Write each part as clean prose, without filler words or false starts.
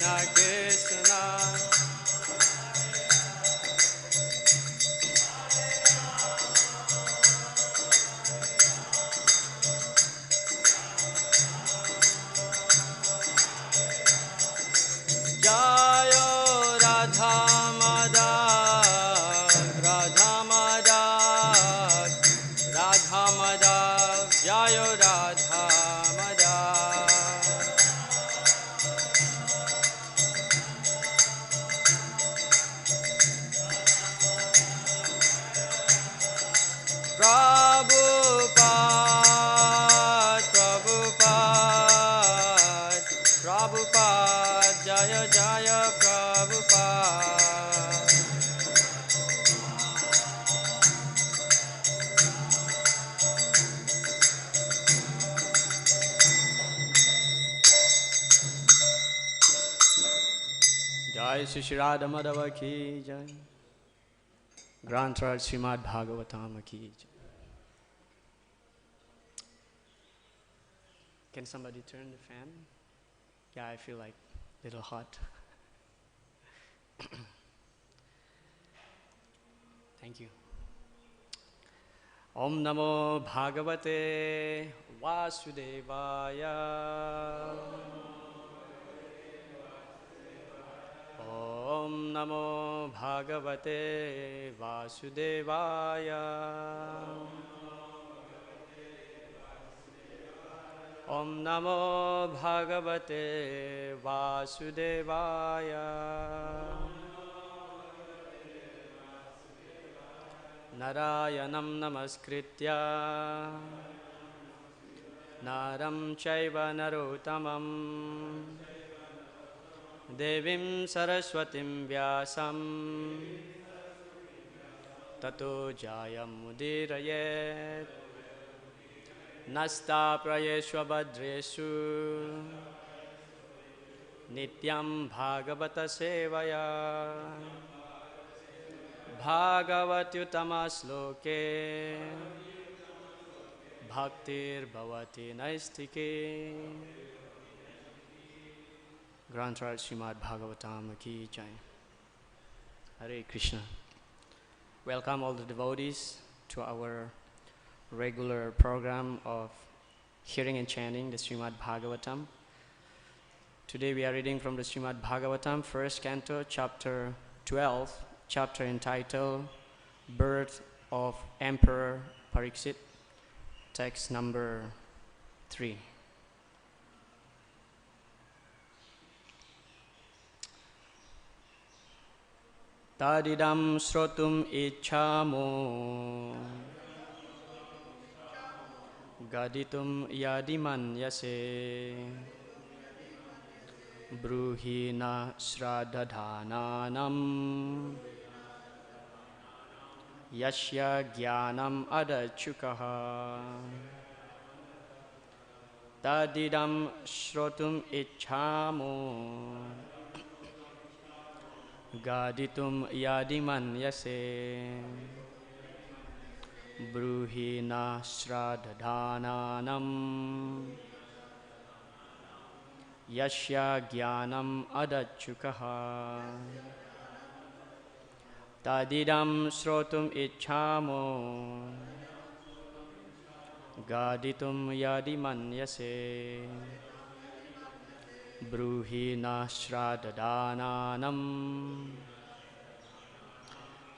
Krishna Jayo Radha Madhav Radha Madhav Radha Madhav Jayo Radha Madhav Prabhupada Prabhupada Prabhupada Jaya Jaya Prabhupada Jai Shri Shri Radha Madhava Ki Jai Granthar Śrīmad-Bhāgavatam Ki Jai. Can somebody turn the fan? Yeah, I feel like a little hot. Thank you. Om Namo Bhagavate Vasudevaya. Om Namo Bhagavate Vasudevaya. Om Namo Bhagavate Vasudevaya. Narayanam Namaskritya Naram Chaiva Narottamam Devim Saraswatim Vyasam Tato Jayam Mudirayet Nasta Prayeshwa Bhadreshu Nityam Bhagavata Sevaya Bhagavatyutama Sloke Bhaktir Bhavati Naistike. Granthar Śrīmad-Bhāgavatam Ki Jai. Hare Krishna. Welcome all the devotees to our regular program of hearing and chanting the Srimad-Bhāgavatam. Today we are reading from the Srimad-Bhāgavatam, first canto, chapter 12, chapter entitled Birth of Emperor Parīkṣit, text number 3. Tadidam śrotum icchāmo gaditum yadi manyase brūhi na śraddadhānānāṁ yasya jñānam adāc chukaḥ tadidam śrotum icchāmo gaditum yadi manyase brūhi na śraddadhānānāṁ yasya jñānam adāc chukaḥ tadidam śrotum icchāmo gaditum yadi manyase brūhi na śraddadhānānāṁ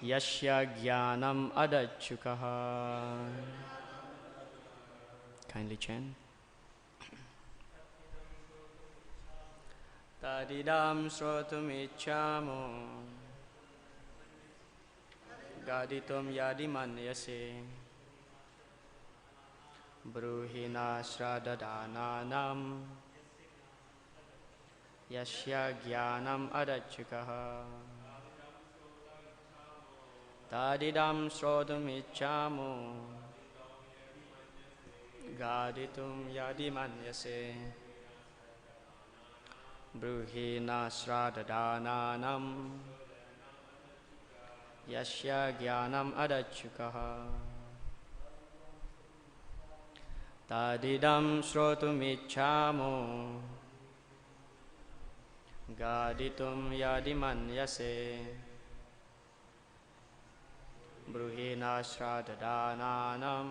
yasya jñānam adāc chukaḥ. Kindly chant. Tadidam śrotum icchāmo gaditum yadi manyase brūhi na śraddadhānānāṁ yasya jñānam adāc chukaḥ tadidam śrotum icchāmo gaditum yadi manyase brūhi na śraddadhānānāṁ yasya jñānam adāc chukaḥ tadidam śrotum icchāmo gaditum yadi manyase brūhi śraddadhānānāṁ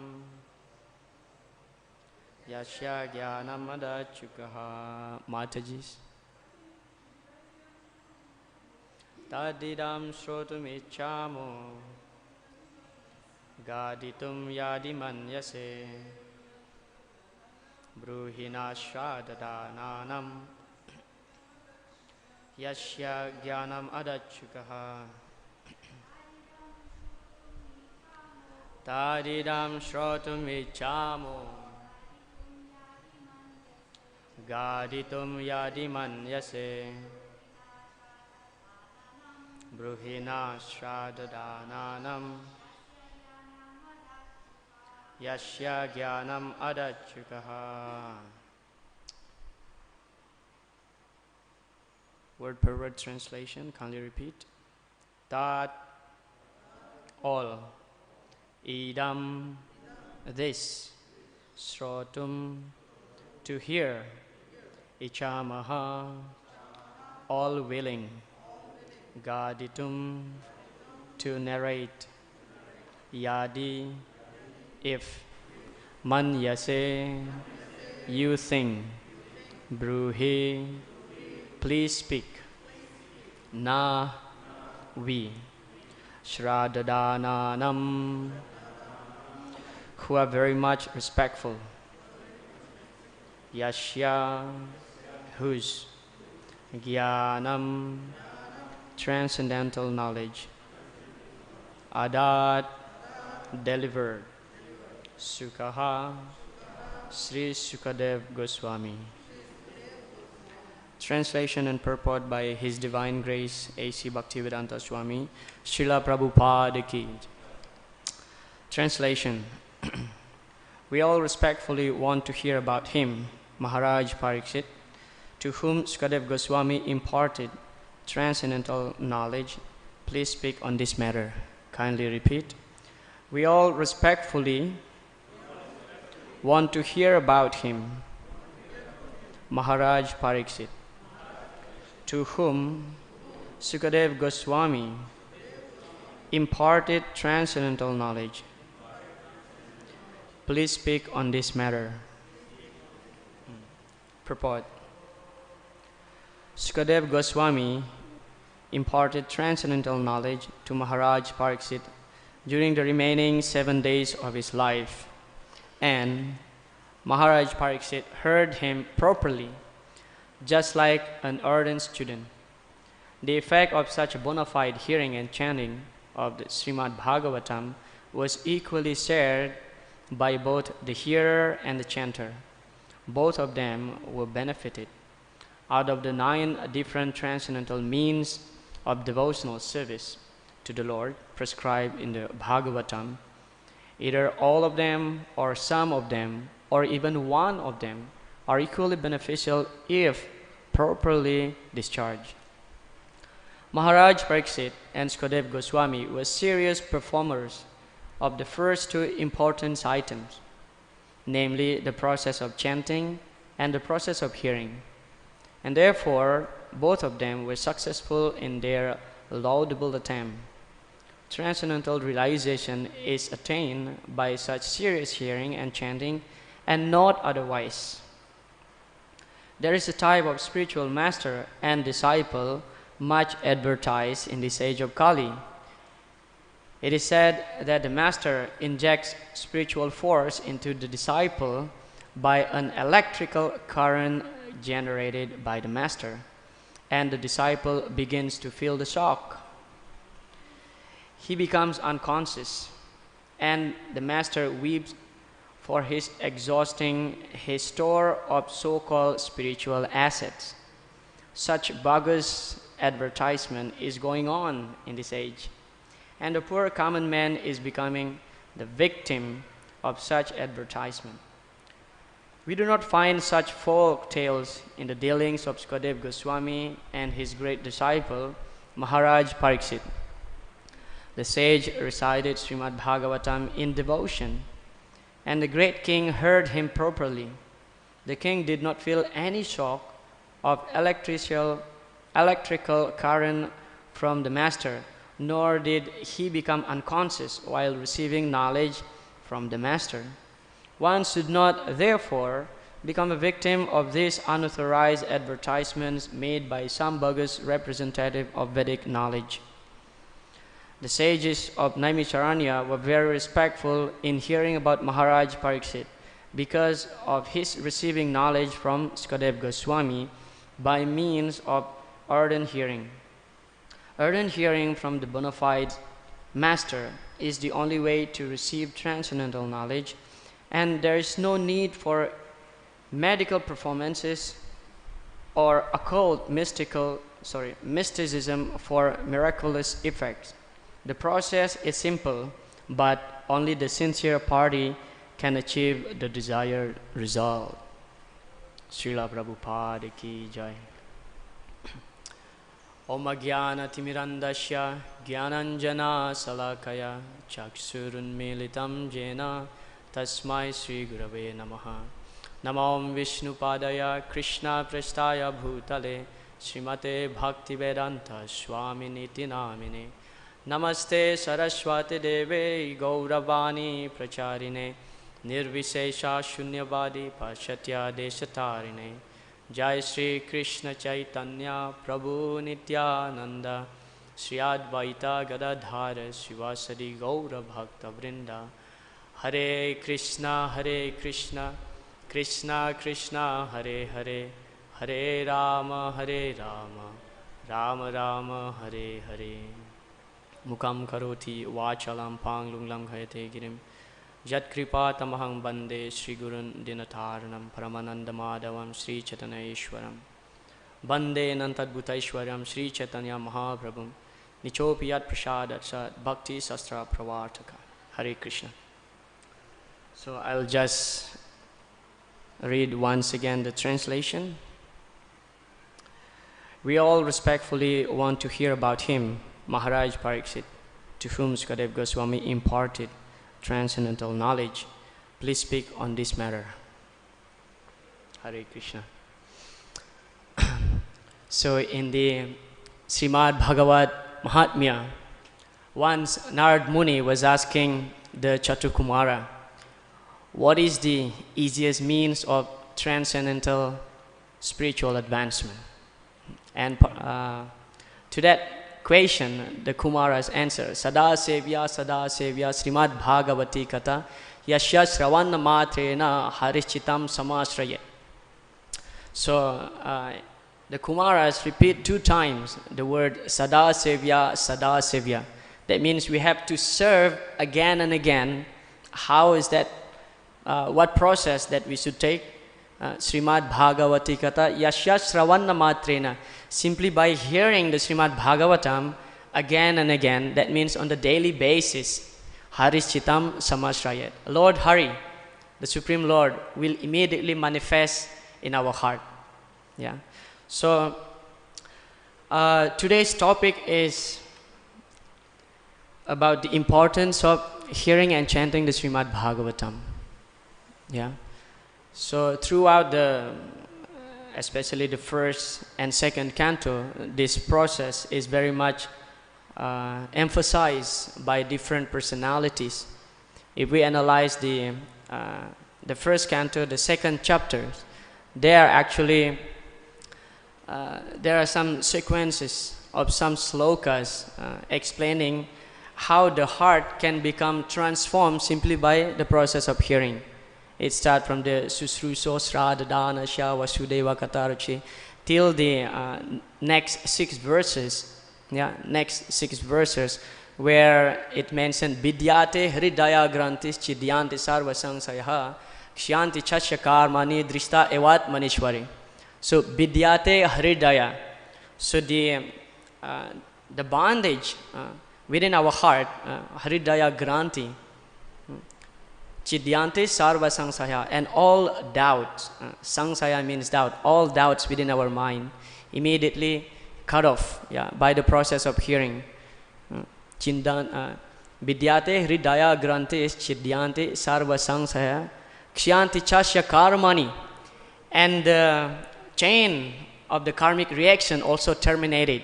yasya jñānam adāc chukaḥ. Matajis. Tadidam śrotum icchāmo gaditum yadi manyase brūhi śraddadhānānāṁ yasya jñānam adāc chukaḥ. Tadidam śrotum icchāmo gaditum yadi manyase brūhi śraddadhānānāṁ yasya jñānam adāc chukaḥ. Word per word translation, kindly repeat. Tat, all. Idam, this. Śrotum, to hear. Icchāmaḥ, all willing. Gaditum, to narrate. Yadi, if. Manyase, you think. Brūhi, please speak. Na, we. Śraddadhānānāṁ, who are very much respectful. Yasya, whose. Jñānam, transcendental knowledge. Adāt, delivered. Śukaḥ, Śrī Śukadeva Gosvāmī. Translation and purport by His Divine Grace A.C. Bhaktivedanta Swami, Srila Prabhupada ki. Translation. We all respectfully want to hear about him, Mahārāja Parīkṣit, to whom Śukadeva Gosvāmī imparted transcendental knowledge. Please speak on this matter. Kindly repeat. We all respectfully want to hear about him, Mahārāja Parīkṣit, to whom Śukadeva Gosvāmī imparted transcendental knowledge. Please speak on this matter. Purport. Śukadeva Gosvāmī imparted transcendental knowledge to Mahārāja Parīkṣit during the remaining 7 days of his life, and Mahārāja Parīkṣit heard him properly, just like an ardent student. The effect of such a bona fide hearing and chanting of the Srimad-Bhāgavatam was equally shared by both the hearer and the chanter. Both of them were benefited. Out of the 9 different transcendental means of devotional service to the Lord prescribed in the Bhagavatam, either all of them or some of them or even one of them are equally beneficial if properly discharged. Mahārāja Parīkṣit and Śukadeva Gosvāmī were serious performers of the first 2 important items, namely the process of chanting and the process of hearing, and therefore both of them were successful in their laudable attempt. Transcendental realization is attained by such serious hearing and chanting, and not otherwise. There is a type of spiritual master and disciple much advertised in this age of Kali. It is said that the master injects spiritual force into the disciple by an electrical current generated by the master, and the disciple begins to feel the shock. He becomes unconscious, and the master weeps for his exhausting his store of so-called spiritual assets. Such bogus advertisement is going on in this age, and the poor common man is becoming the victim of such advertisement. We do not find such folk tales in the dealings of Śukadeva Gosvāmī and his great disciple, Mahārāja Parīkṣit. The sage recited Srimad-Bhāgavatam in devotion, and the great king heard him properly. The king did not feel any shock of electrical current from the master, nor did he become unconscious while receiving knowledge from the master. One should not, therefore, become a victim of these unauthorized advertisements made by some bogus representative of Vedic knowledge. The sages of Naimicharanya were very respectful in hearing about Mahārāja Parīkṣit because of his receiving knowledge from Śukadeva Gosvāmī by means of ardent hearing. Ardent hearing from the bona fide master is the only way to receive transcendental knowledge, and there is no need for medical performances or occult mysticism for miraculous effects. The process is simple, but only the sincere party can achieve the desired result. Srila Prabhupada ki jai. Om Ajnana Timirandasya Jnananjana Salakaya Chakshurunmilitam Jena Tasmai Sri Gurave Namaha. Namo Vishnupadaya Krishna Prasthaya Bhutale Srimate Bhaktivedanta Swamini Namine. Namaste Saraswati Deve Gauravani Pracharine Nirvishesha Shunyavadi Pashatya Deshatarine. Jai Shri Krishna Chaitanya Prabhu Nityananda Shri Advaita Gadadhara Shivasadi Gaura Bhakta Vrinda. Hare Krishna Krishna Krishna Hare Hare, Hare Rama Rama Rama Hare Hare. Mukam karoti vachalam panglunglam ghayate girim Yat kripa tamahang bande Shri Gurun Dinataranam Paramananda Madhavam Shri Chaitanya Ishwaram Bande Nantadbhutaishwaram Shri Chaitanya Mahaprabhum Nichopi Yat Prasadat Sat Bhakti Sastra Pravartaka. Hare Krishna. So I'll just read once again the translation. We all respectfully want to hear about him, Mahārāja Parīkṣit, to whom Śukadeva Gosvāmī imparted transcendental knowledge. Please speak on this matter. Hare Krishna. So in the Srimad-Bhāgavad Mahatmya, once Narad Muni was asking the Chatukumara, what is the easiest means of transcendental spiritual advancement? And to that question, the Kumaras answer, Sada Sevya Srimad-Bhāgavati Kata Yasya Sravanna Matrena Harischitam Samasraya. So the Kumaras repeat 2 times the word Sada Sevya. That means we have to serve again and again. How is that? What process that we should take? Srimad-Bhāgavati Kata Yasya Sravanna Matrena. Simply by hearing the Srimad-Bhāgavatam again and again, that means on the daily basis, Harischitam Samasrayat. Lord Hari, the Supreme Lord, will immediately manifest in our heart. Yeah. So today's topic is about the importance of hearing and chanting the Srimad-Bhāgavatam. Yeah. So throughout especially the first and second canto, this process is very much emphasized by different personalities. If we analyze the first canto, the second chapter, there are some sequences of some slokas explaining how the heart can become transformed simply by the process of hearing. It starts from the Susruso Śraddadhānānāṁ Vasudeva Katarachi till the next 6 verses. Yeah, next 6 verses where it mentions Vidyate Hridaya Grantis Chidyanti Sarva Sangsaya Ksyanti Chasya Karmani Drishta Evat Manishwari. So Vidyate Hridaya. So the bondage within our heart, Hridaya Granti, Chidyanti Sarva Sangsaya, and all doubts, Sangsaya means doubt, all doubts within our mind immediately cut off, yeah, by the process of hearing. Vidyate Hridaya Grantis Chidyanti Sarva Sangsaya Ksyanti Chasya Karmani. And the chain of the karmic reaction also terminated.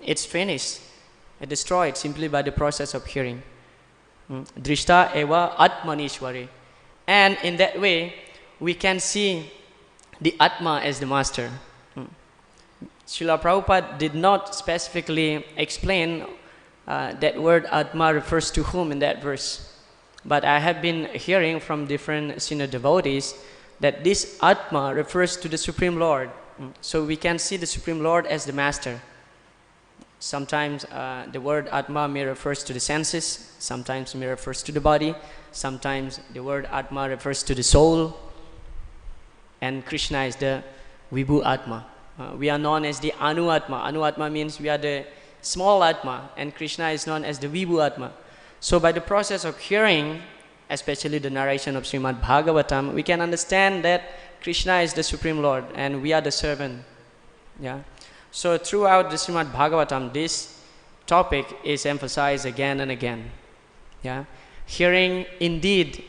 It's finished. It's destroyed simply by the process of hearing. Drishta eva atmanishwari. And in that way, we can see the Atma as the master. Srila Prabhupada did not specifically explain that word Atma refers to whom in that verse. But I have been hearing from different senior devotees that this Atma refers to the Supreme Lord. So we can see the Supreme Lord as the master. Sometimes the word Atma may refers to the senses, sometimes may refers to the body, sometimes the word Atma refers to the soul, and Krishna is the Vibhu Atma. We are known as the Anu Atma. Anu Atma means we are the small Atma, and Krishna is known as the Vibhu Atma. So by the process of hearing, especially the narration of Śrīmad-Bhāgavatam, we can understand that Krishna is the Supreme Lord and we are the servant. Yeah. So throughout the Śrīmad-Bhāgavatam, this topic is emphasized again and again. Yeah. Hearing indeed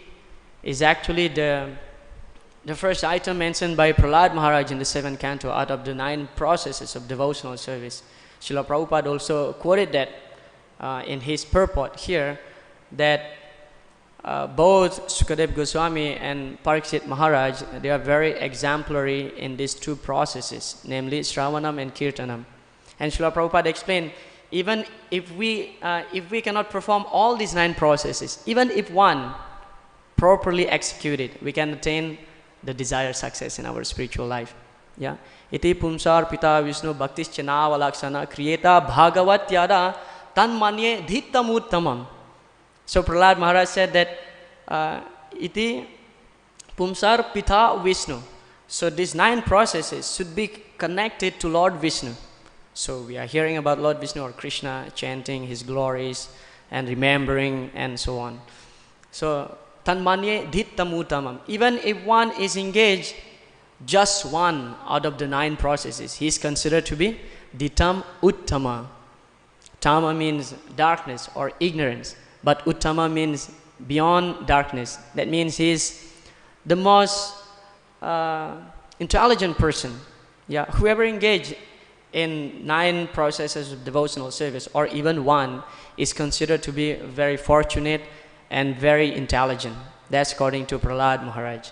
is actually the first item mentioned by Prahlad Maharaj in the 7th canto out of the 9 processes of devotional service. Srila Prabhupada also quoted that in his purport here, that both Śukadeva Gosvāmī and Parīkṣit Maharaj, they are very exemplary in these 2 processes, namely Shravanam and Kirtanam. And Srila Prabhupada explained, even if we cannot perform all these 9 processes, even if one properly executed, we can attain the desired success in our spiritual life. Yeah. Iti pumsar pita Vishnu bhaktischa navalakshana kriyeta bhagavat yada tan manye dhittam uttamam. So Prahlad Maharaj said that iti pumsar pita Vishnu. So these 9 processes should be connected to Lord Vishnu. So we are hearing about Lord Vishnu or Krishna, chanting his glories and remembering and so on. So tanmanye dhittam uttamam. Even if one is engaged just one out of the 9 processes, he is considered to be dhittam uttama. Tama means darkness or ignorance, but uttama means beyond darkness. That means he is the most intelligent person. Yeah, whoever engaged in 9 processes of devotional service, or even one, is considered to be very fortunate and very intelligent. That's according to Prahlad Maharaj.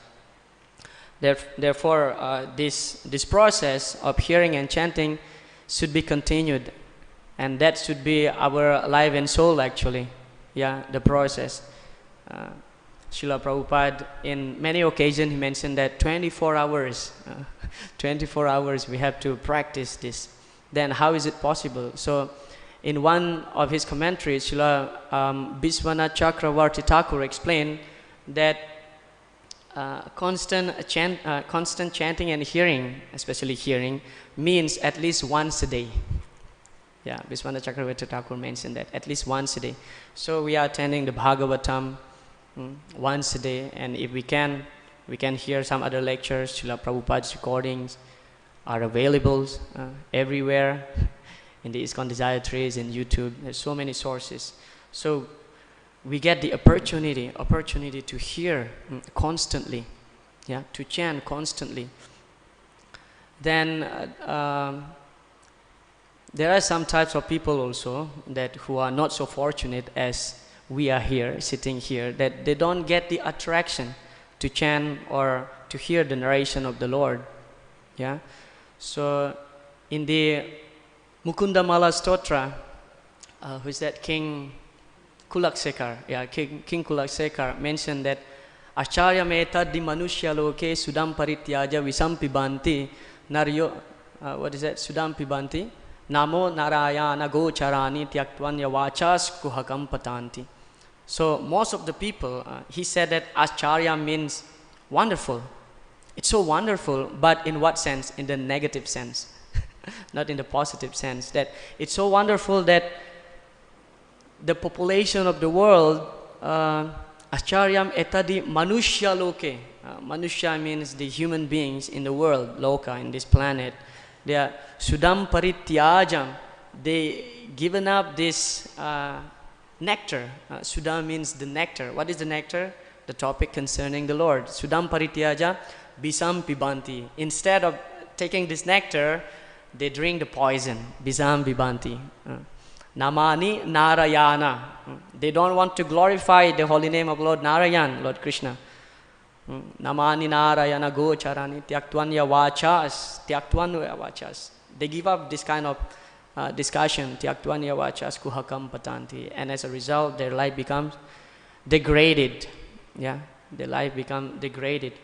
Therefore, this process of hearing and chanting should be continued, and that should be our life and soul actually. Yeah, the process. Srila Prabhupada, in many occasions, he mentioned that 24 hours, 24 hours we have to practice this. Then how is it possible? So, in one of his commentaries, Srila Vishwanath Chakravarti Thakur explained that constant chanting and hearing, especially hearing, means at least once a day. Yeah, Vishwanath Chakravarti Thakur mentioned that, at least once a day. So we are attending the Bhagavatam once a day, and if we can hear some other lectures. Srila Prabhupada's recordings are available everywhere, in the ISKCON Desire Trees, in YouTube. There's so many sources. So we get the opportunity to hear constantly, yeah, to chant constantly. Then there are some types of people also who are not so fortunate as we are here, sitting here, that they don't get the attraction to chant or to hear the narration of the Lord. Yeah. So in the Mukundamala Stotra, who is that? King Kulaksekar. Yeah, King Kulaksekar mentioned that Acharya metaddi manushya loke sudam parityaja visam pibanti naryo. What is that? Sudam pibanti namo narayana gocharani tyaktvanya vachas kuhakam patanti. So most of the people, he said that Acharya means wonderful. It's so wonderful, but in what sense? In the negative sense, not in the positive sense. That it's so wonderful that the population of the world, Acharyam etadi manushya loke. Manushya means the human beings in the world, loka, in this planet. They are sudam parityajam. They given up this nectar. Sudha means the nectar. What is the nectar? The topic concerning the Lord. Sudam parityaja bisam pibanti. Instead of taking this nectar, they drink the poison. Bisam bibanti. Namani Narayana. They don't want to glorify the holy name of Lord Narayan, Lord Krishna. Namani Narayana Gocharani Tyaktwanya Vachas. Tyaktwanya Vachas. They give up this kind of discussion. Tyaktwanya Vachas Kuhakam Patanti. And as a result, their life becomes degraded. Yeah, their life becomes degraded.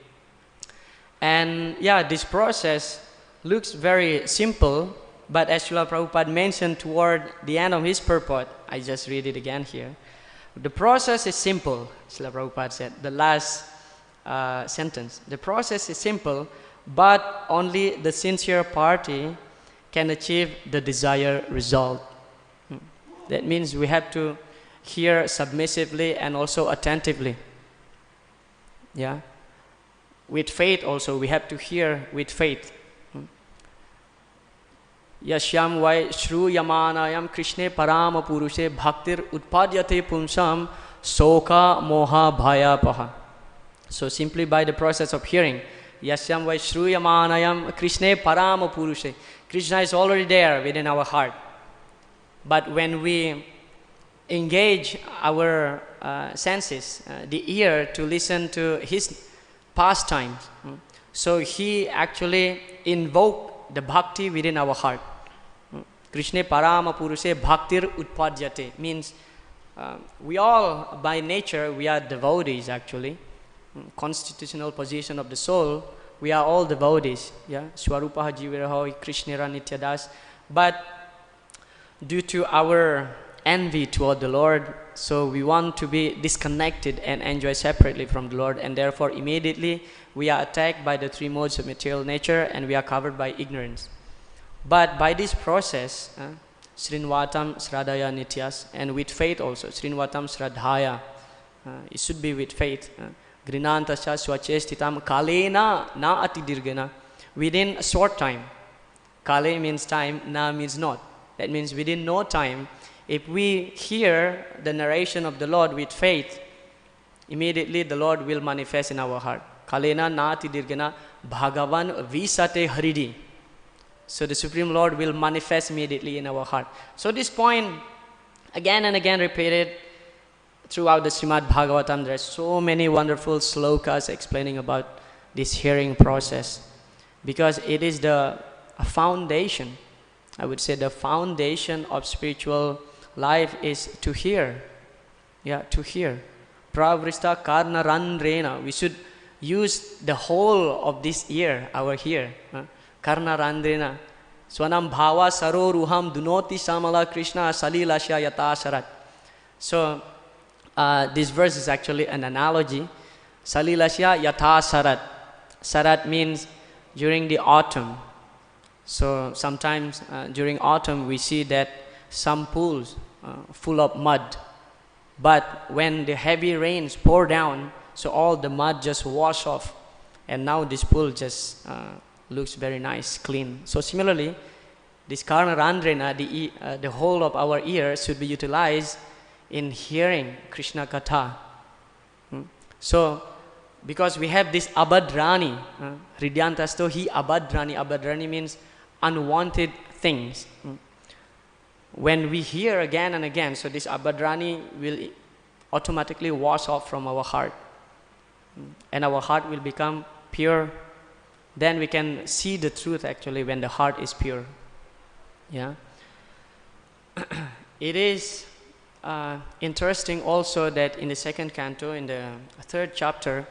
And yeah, this process looks very simple, but as Srila Prabhupada mentioned toward the end of his purport, I just read it again here. The process is simple, Srila Prabhupada said, the last sentence. The process is simple, but only the sincere party can achieve the desired result. That means we have to hear submissively and also attentively. Yeah. With faith also, we have to hear with faith. Yasyam vai shruyamanayam Krishne parama purushe bhaktir utpadyate punsam soka moha bhaya paha. So simply by the process of hearing, Yasyam vai shruyamanayam Krishne parama purushe. Krishna is already there within our heart. But when we engage our senses, the ear to listen to his pastimes, so he actually invoked the bhakti within our heart. Krishna parama purushe bhaktir utpadyate means we all by nature we are devotees actually. Constitutional position of the soul, we are all devotees. Yeah, Swarupaha Jiviraho Krishnera Nityadas. But due to our envy toward the Lord, so we want to be disconnected and enjoy separately from the Lord, and therefore immediately we are attacked by the three modes of material nature and we are covered by ignorance. But by this process, Srinvatam Sraddhaya Nityas, and with faith also, Srinvatam Sraddhaya, it should be with faith. Grinantasya swachestitam kalena na atidirgana. Within a short time. Kale means time, na means not. That means within no time, if we hear the narration of the Lord with faith, immediately the Lord will manifest in our heart. Kalena na atidirgana bhagavan visate haridi. So the Supreme Lord will manifest immediately in our heart. So this point, again and again repeated throughout the Srimad-Bhāgavatam. There are so many wonderful slokas explaining about this hearing process, because it is the foundation, I would say the foundation of spiritual life is to hear. Yeah, to hear. Pravrista karna randrena. We should use the whole of this ear, our ear. Karna randrena. Swanam bhava saroruham dunoti samala Krishna salilasya yata sarat. So, this verse is actually an analogy. Salilasya yatha sarat. Sarat means during the autumn. So sometimes during autumn we see that some pools full of mud. But when the heavy rains pour down, so all the mud just wash off. And now this pool just looks very nice, clean. So similarly, this karna randrena, the whole of our ear should be utilized in hearing Krishna Katha. So, because we have this abhadrani, hridyantasto hi abhadrani. Abhadrani means unwanted things. When we hear again and again, so this abhadrani will automatically wash off from our heart. And our heart will become pure. Then we can see the truth actually when the heart is pure. Yeah. It is interesting also that in the second canto, in the third chapter,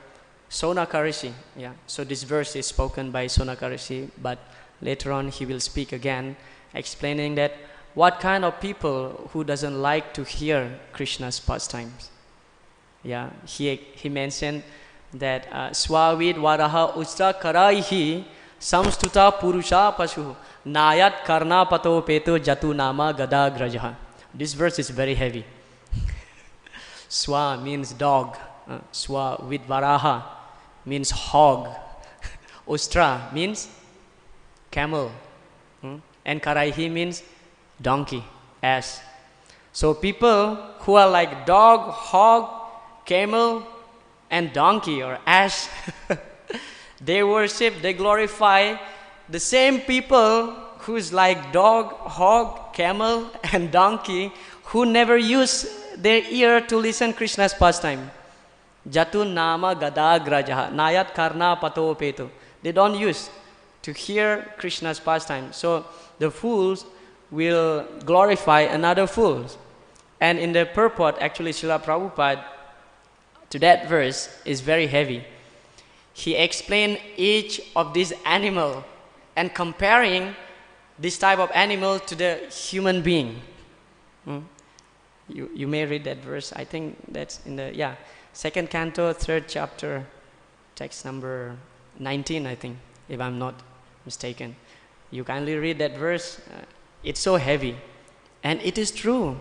Sonakarishi, yeah, so this verse is spoken by Sonakarishi, but later on he will speak again, explaining that what kind of people who doesn't like to hear Krishna's pastimes. Yeah, he mentioned that Swavid Varaha Ustra Karaihi Samstuta Purusha Pashu Nayat Karna Pato Peto Jatu Nama Gada Grajaha. This verse is very heavy. Swa means dog. Swa with Varaha means hog. Ustra means camel. And Karaihi means donkey, ass. So people who are like dog, hog, camel, and donkey or ass, they worship, they glorify the same people who's like dog, hog, camel, and donkey, who never use their ear to listen Krishna's pastime. Jatu nama gadagrajaha, nayat karna pato peto. They don't use to hear Krishna's pastime. So the fools will glorify another fool. And in the purport, actually, Srila Prabhupada, to that verse, is very heavy. He explained each of these animal and comparing this type of animal to the human being. You may read that verse. I think that's in the, second canto, third chapter, text number 19, I think, if I'm not mistaken. You kindly read that verse. It's so heavy. And it is true.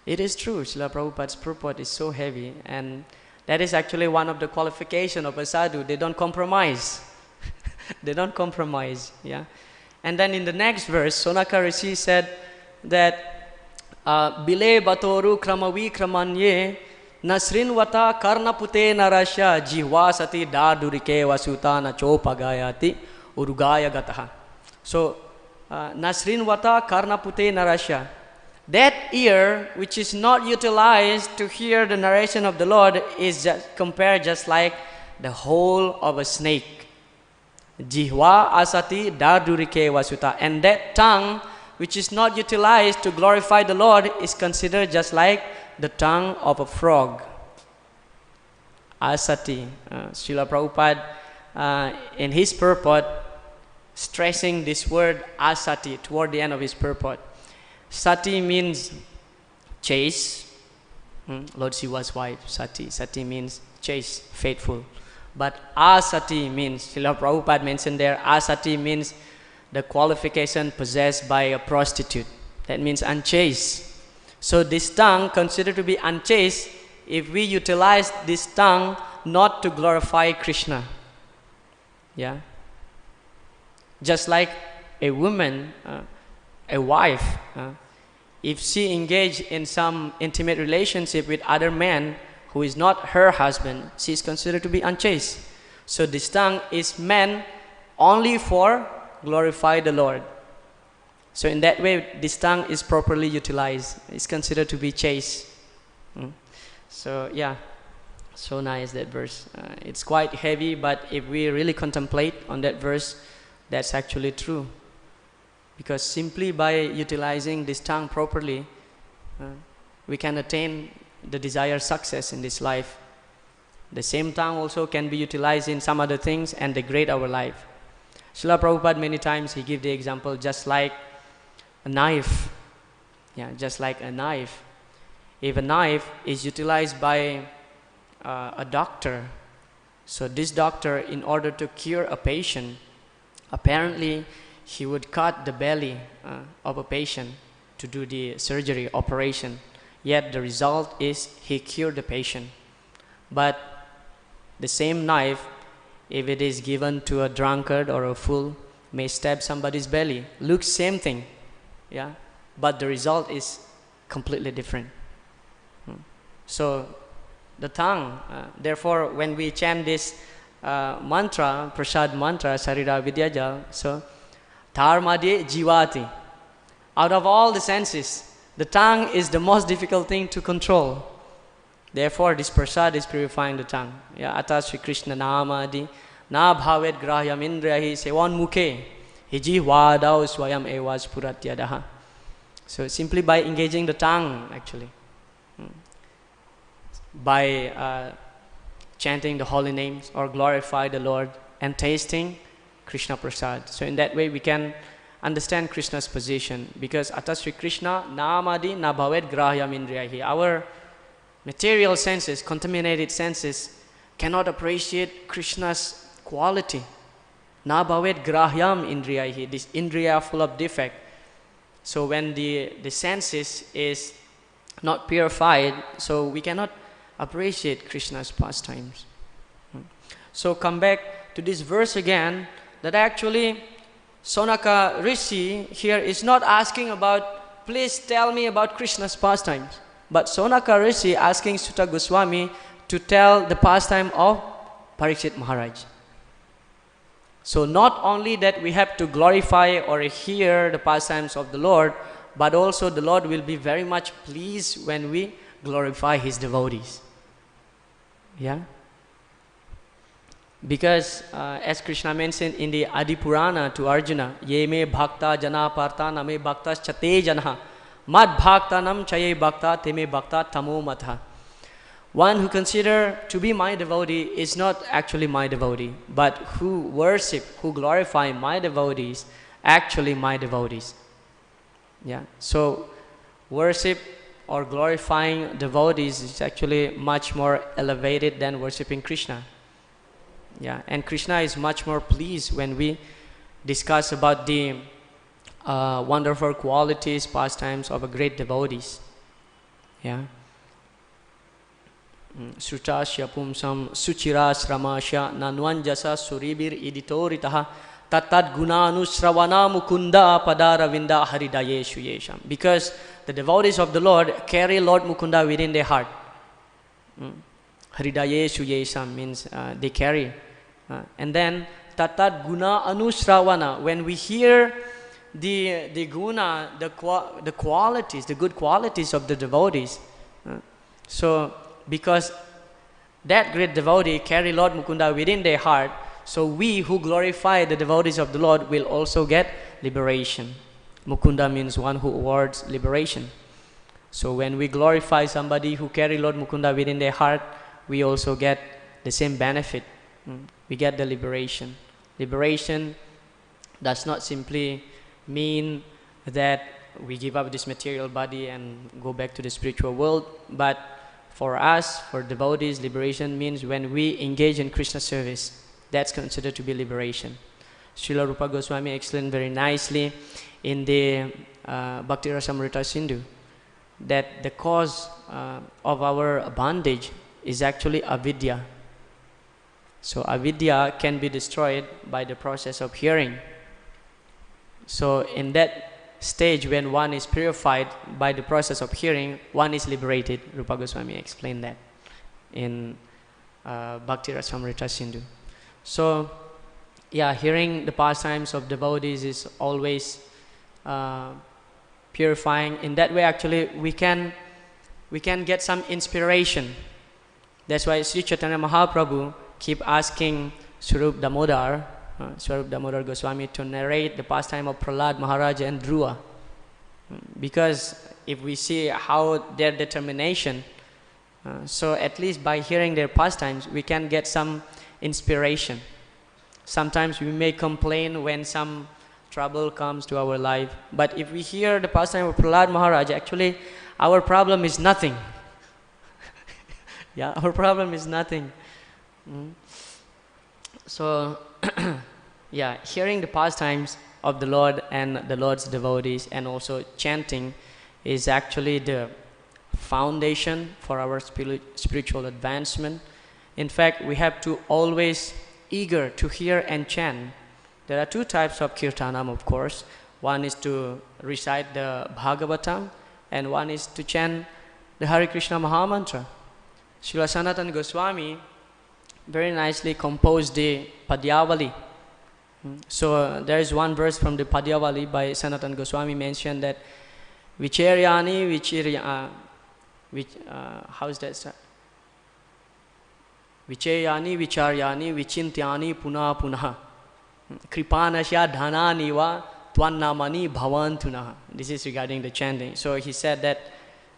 It is true. Srila Prabhupada's purport is so heavy. And that is actually one of the qualifications of a sadhu. They don't compromise. They don't compromise. Yeah. And then in the next verse, Sonaka Rishi said that Bile batoru kramavi kramanye nasrinvata karnapute narasya jihvasati dardurike vasuta nachopagayati urugaya gataha. So nasrinvata karnapute narasya. That ear which is not utilized to hear the narration of the Lord is compared just like the hole of a snake. Jihva asati dardurike vasuta. And that tongue which is not utilized to glorify the Lord is considered just like the tongue of a frog. Asati. Srila Prabhupada in his purport stressing this word asati toward the end of his purport. Sati means chaste. Lord Shiva's wife, Sati. Sati means chaste, faithful. But asati means, Srila Prabhupada mentioned there, asati means the qualification possessed by a prostitute. That means unchaste. So this tongue considered to be unchaste if we utilize this tongue not to glorify Krishna. Yeah. Just like a woman, a wife, if she engaged in some intimate relationship with other man who is not her husband, she is considered to be unchaste. So this tongue is meant only for glorify the Lord. So in that way, this tongue is properly utilized. It's considered to be chaste. So yeah, so nice that verse. It's quite heavy, but if we really contemplate on that verse, that's actually true. Because simply by utilizing this tongue properly, we can attain the desired success in this life. The same tongue also can be utilized in some other things and degrade our life. Srila Prabhupada many times he gives the example just like a knife. Yeah, just like a knife. If a knife is utilized by a doctor, so this doctor, in order to cure a patient, apparently he would cut the belly of a patient to do the surgery, operation. Yet the result is he cured the patient. But the same knife, if it is given to a drunkard or a fool, may stab somebody's belly. Looks same thing, yeah, but the result is completely different. So the tongue, therefore when we chant this mantra, prasad mantra, Sarira Vidyajal, so Dharmade Jivati. Out of all the senses, the tongue is the most difficult thing to control. Therefore, this prasad is purifying the tongue. Yeah, Ata Sri Krishna Namadi Na Bhavet Grahyam Indrahi Sevan Mukhe Hiji Vadao Swayam Evas Puratyadaha. So simply by engaging the tongue, actually, by chanting the holy names or glorify the Lord and tasting Krishna Prasad. So in that way we can understand Krishna's position, because Ata Sri Krishna Namadi Na Bhavet Grahyam Indriyahi. Our material senses, contaminated senses, cannot appreciate Krishna's quality. Na Bhavet Grahyam Indriyahi, this Indriya full of defect. So when the senses is not purified, so we cannot appreciate Krishna's pastimes. So come back to this verse again, that actually Sonaka Rishi here is not asking about, please tell me about Krishna's pastimes. But Sonaka Rishi asking Sutta Gosvāmī to tell the pastime of Parīkṣit Maharaj. So not only that we have to glorify or hear the pastimes of the Lord, but also the Lord will be very much pleased when we glorify His devotees. Yeah? Because as Krishna mentioned in the Adi Purana to Arjuna, Ye me bhakta jana partha name bhaktas chate janha mad bhakta nam chaye bhakta teme bhakta tamo matha. One who consider to be my devotee is not actually my devotee, but who worship, who glorify my devotees, actually my devotees. Yeah. So worship or glorifying devotees is actually much more elevated than worshipping Krishna. Yeah. And Krishna is much more pleased when we discuss about the wonderful qualities, pastimes of a great devotees. Yeah. Srutasya pumsam suchira sramasya nanvanjasa suribir iditoritah tatad gunanu sravana mukunda padaravinda haridayeshu yesham. Because the devotees of the Lord carry Lord Mukunda within their heart. Haridayeshu yesham means they carry. And then tatad guna anusravana, when we hear the guna, the qualities, the good qualities of the devotees. So because that great devotee carry Lord Mukunda within their heart, so we who glorify the devotees of the Lord will also get liberation. Mukunda means one who awards liberation. So when we glorify somebody who carry Lord Mukunda within their heart, we also get the same benefit. We get the liberation. Liberation does not simply mean that we give up this material body and go back to the spiritual world, but for us, for devotees, liberation means when we engage in Krishna service, that's considered to be liberation. Srila Rupa Gosvāmī explained very nicely in the Bhakti Rasamrita Sindhu that the cause of our bondage is actually avidya. So avidya can be destroyed by the process of hearing. So in that stage, when one is purified by the process of hearing, one is liberated. Rupa Gosvāmī explained that in Bhakti Rasamrita Sindhu. So, yeah, hearing the pastimes of devotees is always purifying. In that way, actually, we can get some inspiration. That's why Sri Chaitanya Mahaprabhu keep asking Swarup Damodar Goswami to narrate the pastime of Prahlad Maharaja and Dhruva. Because if we see how their determination, so at least by hearing their pastimes, we can get some inspiration. Sometimes we may complain when some trouble comes to our life, but if we hear the pastime of Prahlad Maharaja, actually our problem is nothing. Yeah, our problem is nothing. So, yeah, hearing the pastimes of the Lord and the Lord's devotees and also chanting is actually the foundation for our spiritual advancement. In fact, we have to always eager to hear and chant. There are two types of kirtanam, of course. One is to recite the Bhagavatam and one is to chant the Hare Krishna Mahamantra. Srila Sanatana Goswami very nicely composed the Padyavali. So there is one verse from the Padyavali by Sanatana Goswami mentioned that Vicharyani how is that start? Vicharyani Vicharyani Vichintyani Puna Punaha Kripanasya Dhanani va Tvannamani Bhavantunah. This is regarding the chanting. So he said that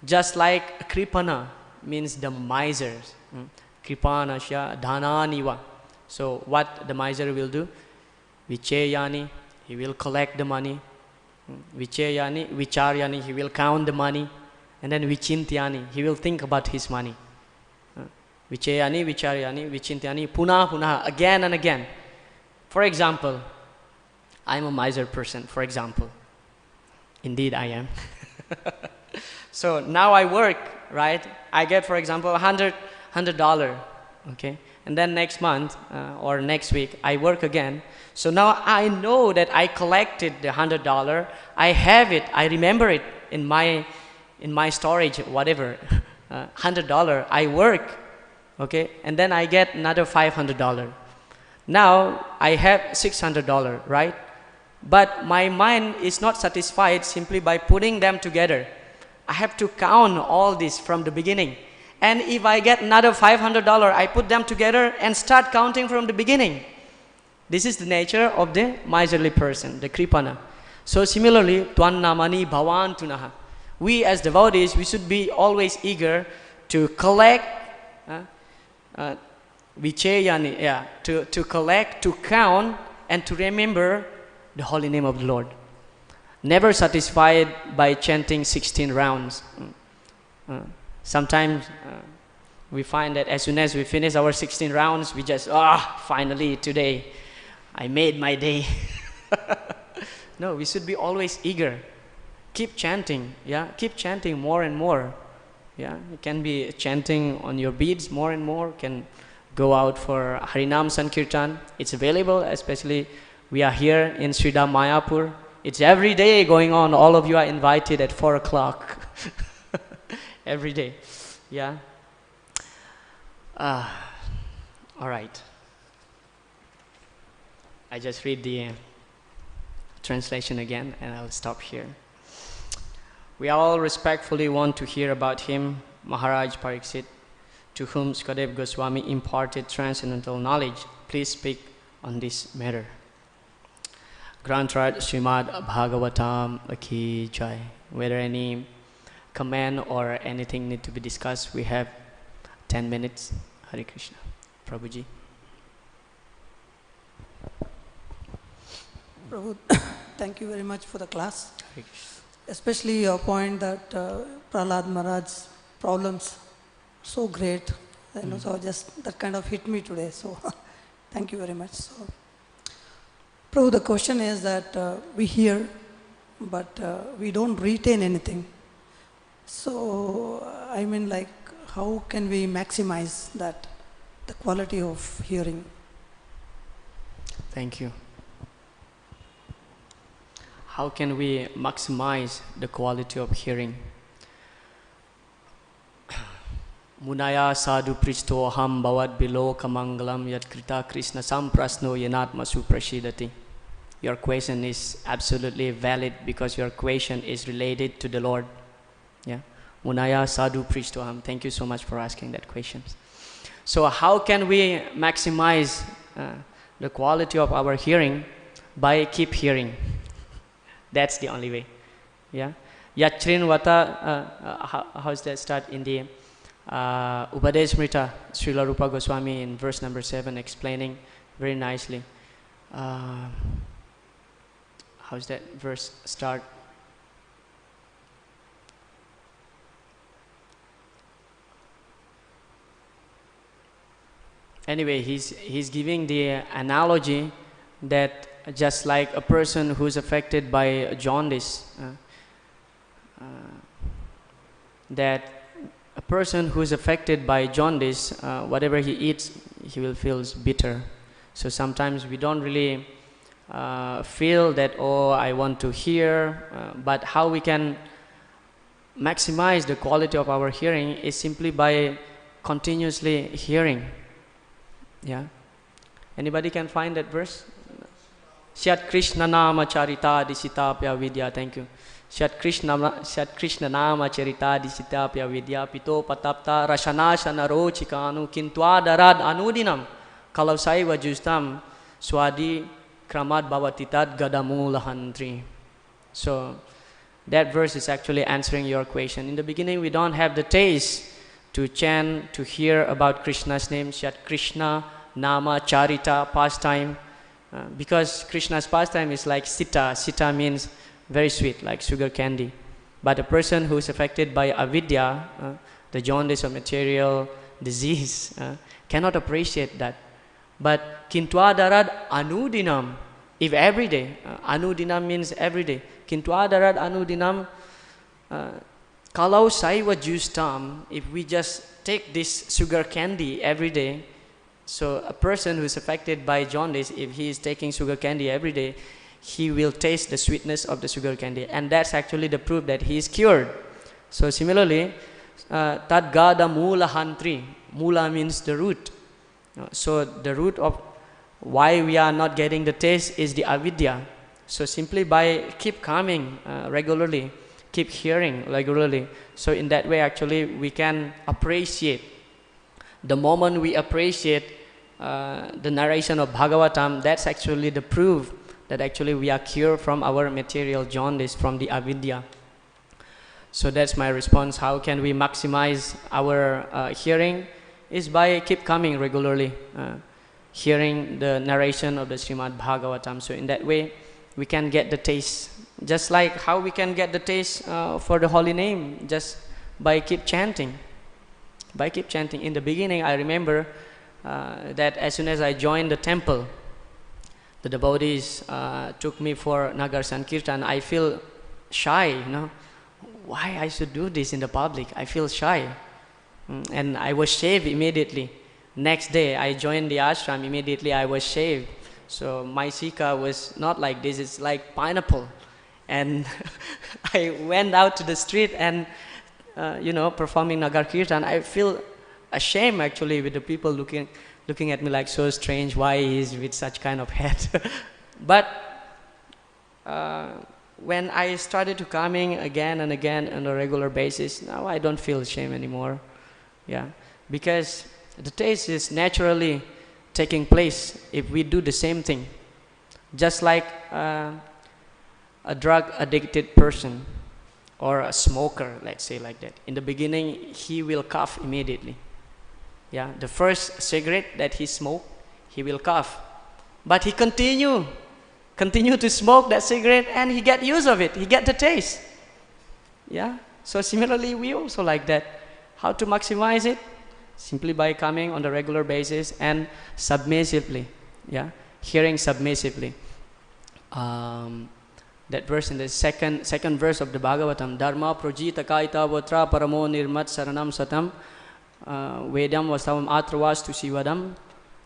just like Kripana means the misers, Kripanasya Dhanani va. So what the miser will do? Vichayani, he will collect the money. Vichayani, Vicharyani, he will count the money. And then Vichintyani, he will think about his money. Vichayani, Vicharyani, Vichintyani, Puna Punaha, again and again. For example, I'm a miser person, for example. Indeed I am. So now I work, right? I get, for example, $100, okay? And then next month or next week, I work again. So now I know that I collected the $100. I have it. I remember it in my storage, whatever. $100. I work, okay? And then I get another $500. Now I have $600, right? But my mind is not satisfied simply by putting them together. I have to count all this from the beginning. And if I get another $500, I put them together and start counting from the beginning. This is the nature of the miserly person, the kripana. So similarly, tvannamani bhavantunaha. We as devotees, we should be always eager to collect, to collect, to count, and to remember the holy name of the Lord. Never satisfied by chanting 16 rounds. Sometimes we find that as soon as we finish our 16 rounds, we just, finally today, I made my day. No, we should be always eager. Keep chanting, keep chanting more and more. You can be chanting on your beads more and more, can go out for Harinam Sankirtan. It's available, especially we are here in Sridham Mayapur. It's every day going on. All of you are invited at 4 o'clock. Every day. All right. I just read the translation again and I'll stop here. We all respectfully want to hear about him, Mahārāja Parīkṣit, to whom Śukadeva Gosvāmī imparted transcendental knowledge. Please speak on this matter. Grantrad Śrīmad-Bhāgavatam ki jai. Whether any comment or anything need to be discussed, we have 10 minutes. Hare Krishna. Prabhuji. Prabhu, thank you very much for the class. Especially your point that Prahlad Maharaj's problems so great. So just that kind of hit me today. So thank you very much. So, Prabhu, the question is that we hear, but we don't retain anything. So, I mean, like, how can we maximize that, the quality of hearing? Thank you. How can we maximize the quality of hearing? Munaya sadhu pristo aham bhavat biloka mangalam yat krita krishna samprasno yanatmasu prashidati. Your question is absolutely valid because your question is related to the Lord. Munaya sadhu pristo aham. Thank you so much for asking that question. So how can we maximize the quality of our hearing? By keep hearing. That's the only way. Yatrin vata, how does that start in the Upadesmrita, Srila Rupa Goswami in verse number 7 explaining very nicely. How does that verse start? Anyway, he's giving the analogy that just like a person who's affected by jaundice, that a person who's affected by jaundice, whatever he eats, he will feel bitter. So sometimes we don't really feel that, I want to hear, but how we can maximize the quality of our hearing is simply by continuously hearing. Anybody can find that verse? Syat Krishna Nama Charita Disitapya Vidya. Thank you. Syat Krishna Nama Charita Disitapya Vidya Pito Patapta Rashanashana Rochikanu Kintuadarad Anudinam Kalasaiva Justam Swadi Kramat Bhavatitat Gadamulahantri. So that verse is actually answering your question. In the beginning we don't have the taste to chant, to hear about Krishna's name, Syat Krishna Nama Charita, pastime. Because Krishna's pastime is like sita. Sita means very sweet, like sugar candy. But a person who is affected by avidya, the jaundice of material disease, cannot appreciate that. But kintuadarad anudinam, if every day, anudinam means every day. Kintuadarad anudinam, kalau saiva justam, if we just take this sugar candy every day. So a person who is affected by jaundice, if he is taking sugar candy every day, he will taste the sweetness of the sugar candy. And that's actually the proof that he is cured. So similarly, tad gada mula hantri. Mula means the root. So the root of why we are not getting the taste is the avidya. So simply by keep coming regularly, keep hearing regularly, so in that way actually we can appreciate. The moment we appreciate the narration of Bhagavatam, that's actually the proof that actually we are cured from our material jaundice, from the avidya. So that's my response. How can we maximize our hearing? Is by keep coming regularly, hearing the narration of the Śrīmad-Bhāgavatam. So in that way, we can get the taste. Just like how we can get the taste for the holy name, just by keep chanting. By keep chanting. In the beginning, I remember that as soon as I joined the temple, the devotees took me for Nagar Sankirtan. I feel shy, you know. Why I should do this in the public? I feel shy. And I was shaved immediately. Next day, I joined the ashram. Immediately, I was shaved. So my sika was not like this. It's like pineapple. And I went out to the street and, you know, performing Nagar Kirtan. I feel ashamed actually with the people looking at me like so strange. Why is with such kind of head? But when I started to coming again and again on a regular basis, now I don't feel shame anymore. Yeah, because the taste is naturally taking place if we do the same thing. Just like a drug addicted person or a smoker, let's say like that. In the beginning, he will cough immediately. Yeah, the first cigarette that he smoked, he will cough. But he continue to smoke that cigarette and he get use of it, he get the taste. Yeah, so similarly we also like that. How to maximize it? Simply by coming on a regular basis and submissively, yeah, hearing submissively. That verse in the second verse of the Bhagavatam, Dharma projita kaita vatra paramo nirmat saranam satam vedam vastavam atravastu sivadam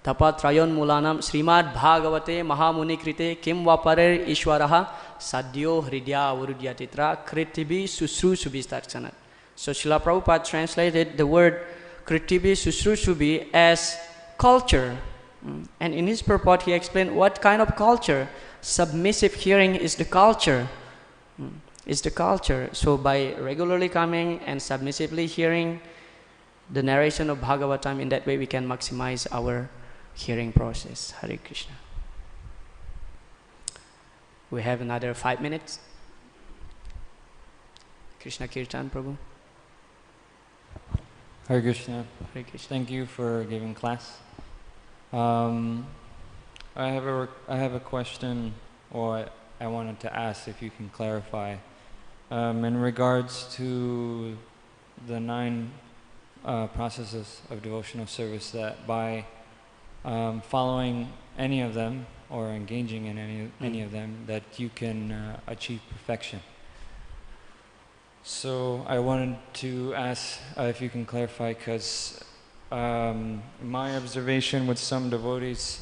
tapat trayon mulanam Śrīmad-Bhāgavate mahamuni krite kim vaparer ishwaraha sadyo hridya avurudyatitra kritibi susrusubistarshanat. So Srila Prabhupada translated the word kritibi susrusubi as culture. And in his purport he explained what kind of culture. Submissive hearing is the culture. Is the culture. So by regularly coming and submissively hearing the narration of Bhagavatam, in that way we can maximize our hearing process. Hare Krishna. We have another 5 minutes. Krishna Kirtan, Prabhu. Hare Krishna. Hare Krishna. Thank you for giving class. I have a question, or I wanted to ask if you can clarify in regards to the 9 processes of devotional service, that by following any of them or engaging in any of them, that you can achieve perfection. So I wanted to ask if you can clarify, because my observation with some devotees,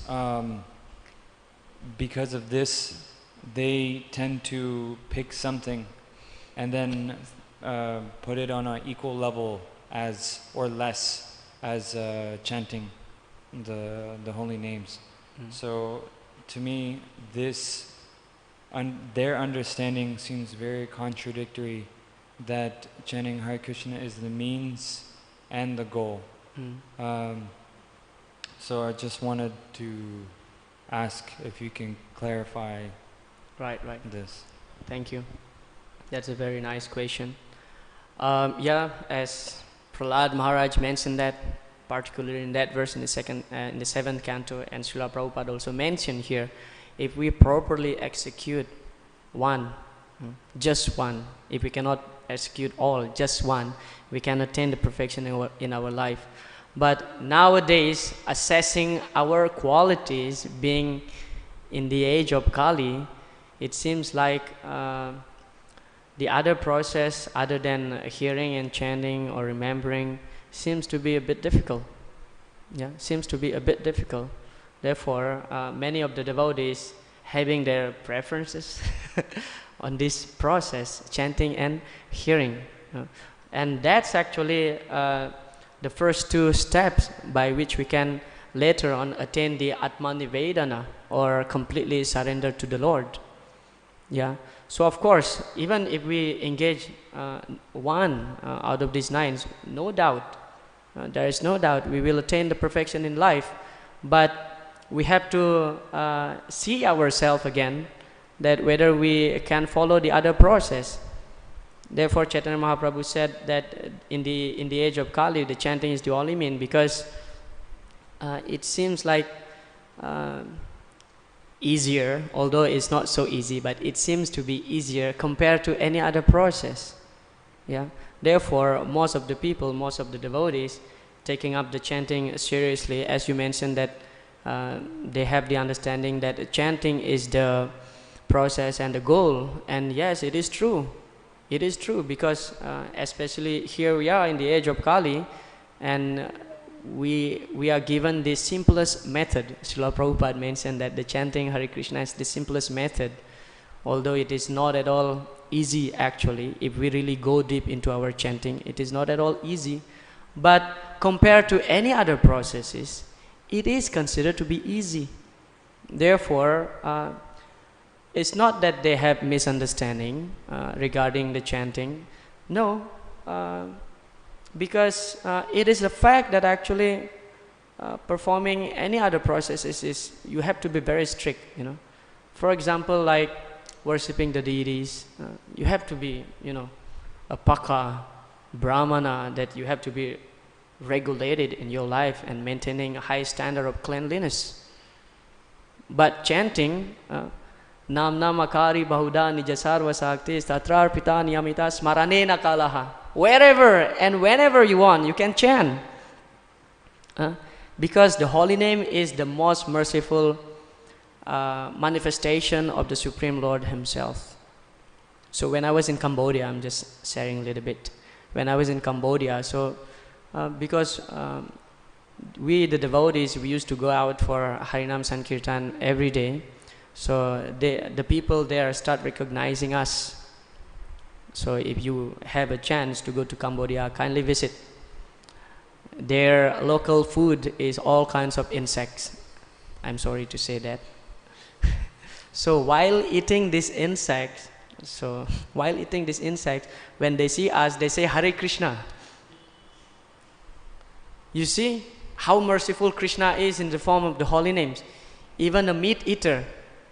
because of this, they tend to pick something and then put it on an equal level as, or less, as chanting the holy names. So to me, this their understanding seems very contradictory, that chanting Hare Krishna is the means and the goal. So I just wanted to ask if you can clarify this. Thank you. That's a very nice question. Yeah, as Prahlad Maharaj mentioned that, particularly in that verse in the 7th canto, and Srila Prabhupada also mentioned here, if we properly execute one, just one, if we cannot execute all, just one, we can attain the perfection in our life. But nowadays, assessing our qualities, being in the age of Kali, it seems like the other process other than hearing and chanting or remembering seems to be a bit difficult. Yeah, seems to be a bit difficult. Therefore, many of the devotees having their preferences on this process, chanting and hearing. And that's actually the first 2 steps by which we can later on attain the Atmanivedana, or completely surrender to the Lord. Yeah. So of course, even if we engage one out of these 9, no doubt, there is no doubt we will attain the perfection in life. But we have to see ourselves again, that whether we can follow the other process. Therefore, Chaitanya Mahaprabhu said that in the age of Kali, the chanting is the only mean, because it seems like easier, although it's not so easy, but it seems to be easier compared to any other process. Yeah. Therefore, most of the people, most of the devotees, taking up the chanting seriously, as you mentioned, that they have the understanding that chanting is the process and the goal. And yes, it is true. It is true, because especially here we are in the age of Kali, and we are given the simplest method. Srila Prabhupada mentioned that the chanting Hare Krishna is the simplest method, although it is not at all easy actually. If we really go deep into our chanting, it is not at all easy. But compared to any other processes, it is considered to be easy. Therefore, it's not that they have misunderstanding regarding the chanting. No, because it is a fact that actually performing any other processes is, you have to be very strict, you know. For example, like worshipping the deities, you have to be, you know, a paka, brahmana, that you have to be regulated in your life and maintaining a high standard of cleanliness. But chanting, Namnam akari bahuda nijasarva sakti statrar pita niyamita smaranena kalaha. Wherever and whenever you want, you can chant. Because the holy name is the most merciful manifestation of the Supreme Lord Himself. So when I was in Cambodia, I'm just sharing a little bit. When I was in Cambodia, so because we, the devotees, we used to go out for Harinam Sankirtan every day. So the people there start recognizing us. So if you have a chance to go to Cambodia, kindly visit. Their local food is all kinds of insects. I'm sorry to say that. So while eating these insects, when they see us, they say Hare Krishna. You see how merciful Krishna is in the form of the holy names. Even a meat eater,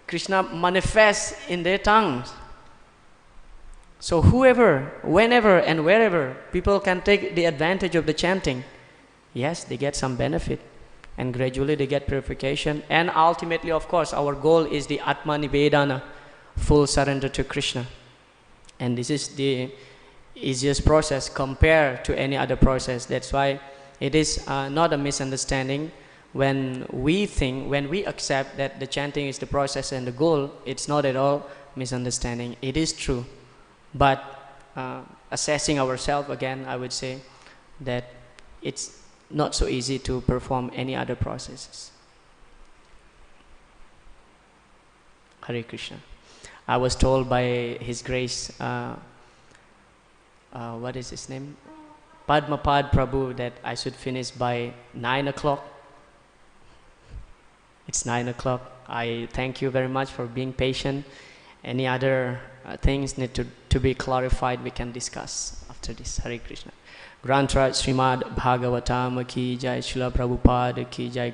Krishna manifests in their tongues. So whoever, whenever and wherever people can take the advantage of the chanting, yes, they get some benefit, and gradually they get purification. And ultimately, of course, our goal is the Atmanivedana, full surrender to Krishna. And this is the easiest process compared to any other process. That's why it is not a misunderstanding when we think, when we accept that the chanting is the process and the goal. It's not at all misunderstanding. It is true. But assessing ourselves again, I would say that it's not so easy to perform any other processes. Hare Krishna. I was told by His Grace, what is his name? Padmapad Prabhu, that I should finish by 9 o'clock. It's 9 o'clock. I thank you very much for being patient. Any other things need to be clarified, we can discuss after this. Hare Krishna. Granth Śrīmad-Bhāgavatam ki jai, Srila Prabhupada ki jai.